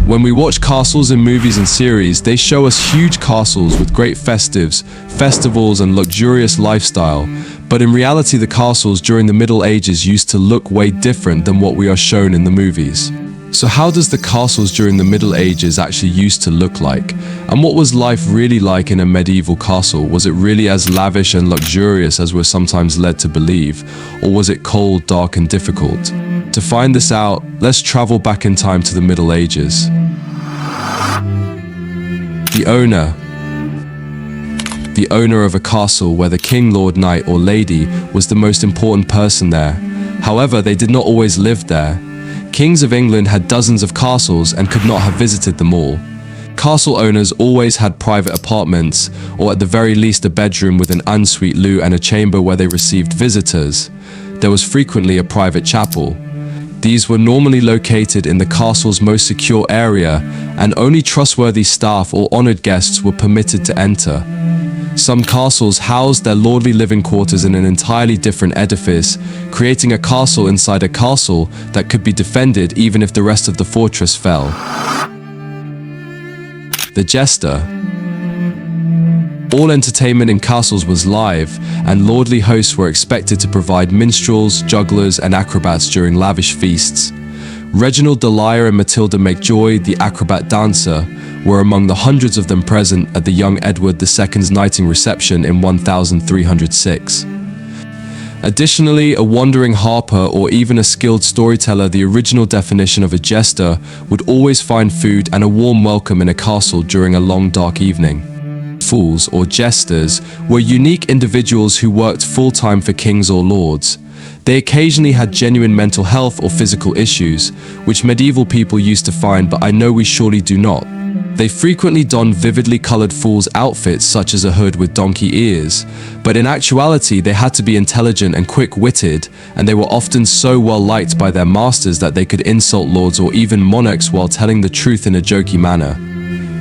When we watch castles in movies and series, they show us huge castles with great festivals and luxurious lifestyle. But in reality, the castles during the Middle Ages used to look way different than what we are shown in the movies. So how does the castles during the Middle Ages actually used to look like? And what was life really like in a medieval castle? Was it really as lavish and luxurious as we're sometimes led to believe? Or was it cold, dark, and difficult? To find this out, let's travel back in time to the Middle Ages. The owner of a castle where the king, lord, knight, or lady was the most important person there. However, they did not always live there. Kings of England had dozens of castles and could not have visited them all. Castle owners always had private apartments, or at the very least a bedroom with an ensuite loo and a chamber where they received visitors. There was frequently a private chapel. These were normally located in the castle's most secure area, and only trustworthy staff or honored guests were permitted to enter. Some castles housed their lordly living quarters in an entirely different edifice, creating a castle inside a castle that could be defended even if the rest of the fortress fell. The jester. All entertainment in castles was live, and lordly hosts were expected to provide minstrels, jugglers, and acrobats during lavish feasts. Reginald de Lyre and Matilda McJoy, the acrobat dancer, were among the hundreds of them present at the young Edward II's knighting reception in 1306. Additionally, a wandering harper or even a skilled storyteller, the original definition of a jester, would always find food and a warm welcome in a castle during a long dark evening. Fools, or jesters, were unique individuals who worked full-time for kings or lords. They occasionally had genuine mental health or physical issues, which medieval people used to find, but I know we surely do not. They frequently donned vividly colored fool's outfits such as a hood with donkey ears, but in actuality they had to be intelligent and quick-witted, and they were often so well liked by their masters that they could insult lords or even monarchs while telling the truth in a jokey manner.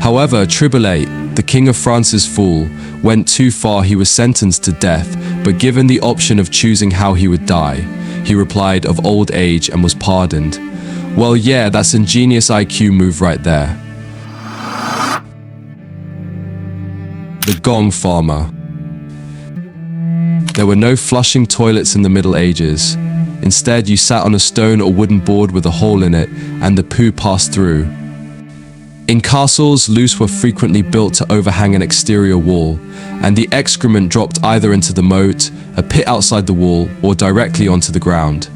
However, Triboulet, the king of France's fool, went too far. He was sentenced to death, but given the option of choosing how he would die, he replied of old age and was pardoned. Well, yeah, that's ingenious IQ move right there. The gong farmer. There were no flushing toilets in the Middle Ages. Instead, you sat on a stone or wooden board with a hole in it, and the poo passed through. In castles, loos were frequently built to overhang an exterior wall, and the excrement dropped either into the moat, a pit outside the wall, or directly onto the ground.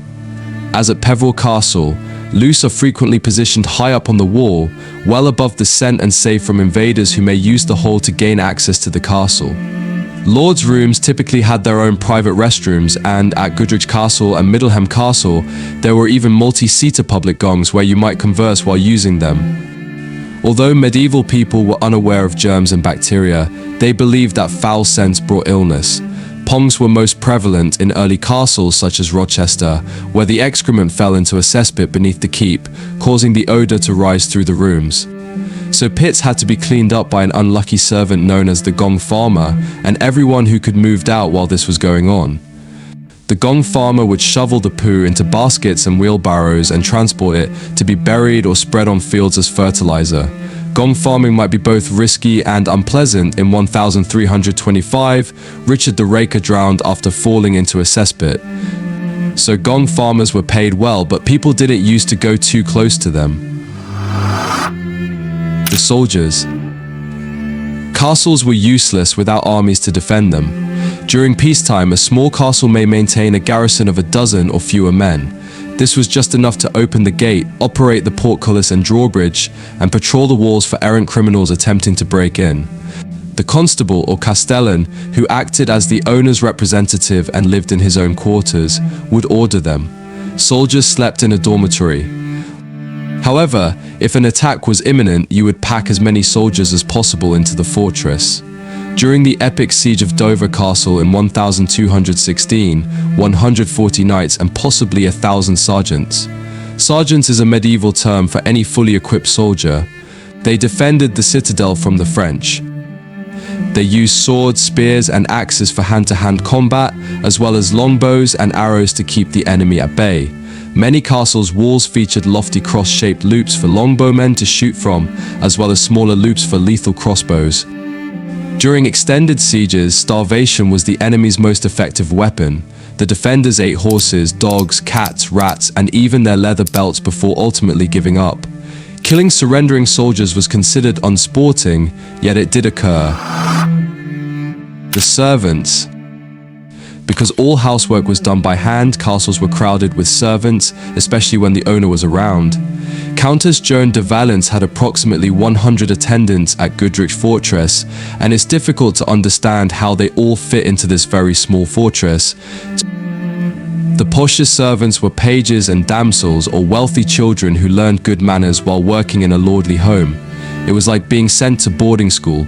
As at Peveril Castle, loos are frequently positioned high up on the wall, well above the scent and safe from invaders who may use the hole to gain access to the castle. Lords' rooms typically had their own private restrooms, and at Goodrich Castle and Middleham Castle, there were even multi-seater public gongs where you might converse while using them. Although medieval people were unaware of germs and bacteria, they believed that foul scents brought illness. Pongs were most prevalent in early castles such as Rochester, where the excrement fell into a cesspit beneath the keep, causing the odor to rise through the rooms. So pits had to be cleaned up by an unlucky servant known as the gong farmer, and everyone who could moved out while this was going on. The gong farmer would shovel the poo into baskets and wheelbarrows and transport it to be buried or spread on fields as fertilizer. Gong farming might be both risky and unpleasant. In 1325, Richard the Raker drowned after falling into a cesspit. So gong farmers were paid well, but people didn't used to go too close to them. The soldiers. Castles were useless without armies to defend them. During peacetime, a small castle may maintain a garrison of a dozen or fewer men. This was just enough to open the gate, operate the portcullis and drawbridge, and patrol the walls for errant criminals attempting to break in. The constable or castellan, who acted as the owner's representative and lived in his own quarters, would order them. Soldiers slept in a dormitory. However, if an attack was imminent, you would pack as many soldiers as possible into the fortress. During the epic siege of Dover Castle in 1216, 140 knights and possibly 1,000 sergeants. Sergeants is a medieval term for any fully equipped soldier. They defended the citadel from the French. They used swords, spears, and axes for hand-to-hand combat, as well as longbows and arrows to keep the enemy at bay. Many castles' walls featured lofty cross-shaped loops for longbowmen to shoot from, as well as smaller loops for lethal crossbows. During extended sieges, starvation was the enemy's most effective weapon. The defenders ate horses, dogs, cats, rats, and even their leather belts before ultimately giving up. Killing surrendering soldiers was considered unsporting, yet it did occur. The servants. Because all housework was done by hand, castles were crowded with servants, especially when the owner was around. Countess Joan de Valence had approximately 100 attendants at Goodrich Fortress, and it's difficult to understand how they all fit into this very small fortress. The poshest servants were pages and damsels, or wealthy children who learned good manners while working in a lordly home. It was like being sent to boarding school.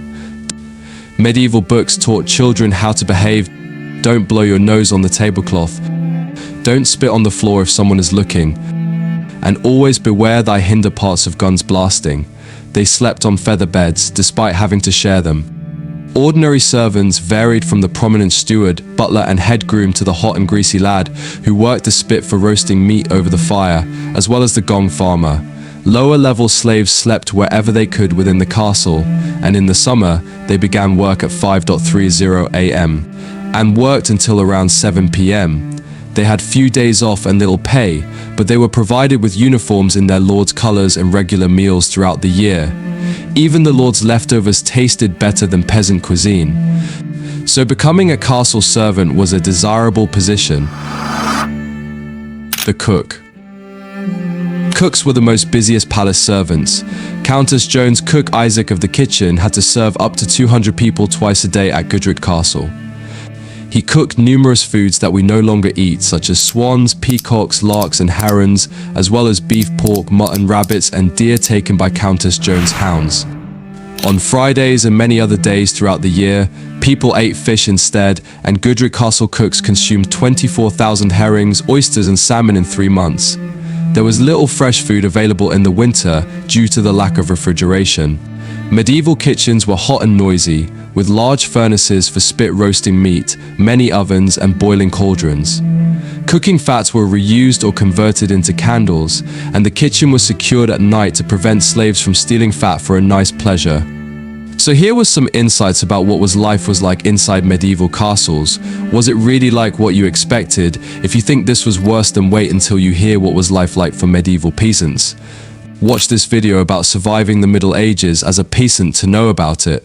Medieval books taught children how to behave. Don't blow your nose on the tablecloth. Don't spit on the floor if someone is looking. And always beware thy hinder parts of guns blasting. They slept on feather beds, despite having to share them. Ordinary servants varied from the prominent steward, butler and head groom to the hot and greasy lad who worked the spit for roasting meat over the fire, as well as the gong farmer. Lower-level slaves slept wherever they could within the castle, and in the summer, they began work at 5:30 a.m. and worked until around 7 p.m. They had few days off and little pay, but they were provided with uniforms in their lord's colors and regular meals throughout the year. Even the lord's leftovers tasted better than peasant cuisine. So becoming a castle servant was a desirable position. The cook. Cooks were the most busiest palace servants. Countess Joan's cook Isaac of the kitchen had to serve up to 200 people twice a day at Goodrich Castle. He cooked numerous foods that we no longer eat, such as swans, peacocks, larks, and herons, as well as beef, pork, mutton, rabbits, and deer taken by Countess Joan's hounds. On Fridays and many other days throughout the year, people ate fish instead, and Goodrich Castle cooks consumed 24,000 herrings, oysters, and salmon in 3 months. There was little fresh food available in the winter due to the lack of refrigeration. Medieval kitchens were hot and noisy, with large furnaces for spit roasting meat, many ovens, and boiling cauldrons. Cooking fats were reused or converted into candles, and the kitchen was secured at night to prevent slaves from stealing fat for a nice pleasure. So here was some insights about what life was like inside medieval castles. Was it really like what you expected? If you think this was worse, then wait until you hear what was life like for medieval peasants. Watch this video about surviving the Middle Ages as a peasant to know about it.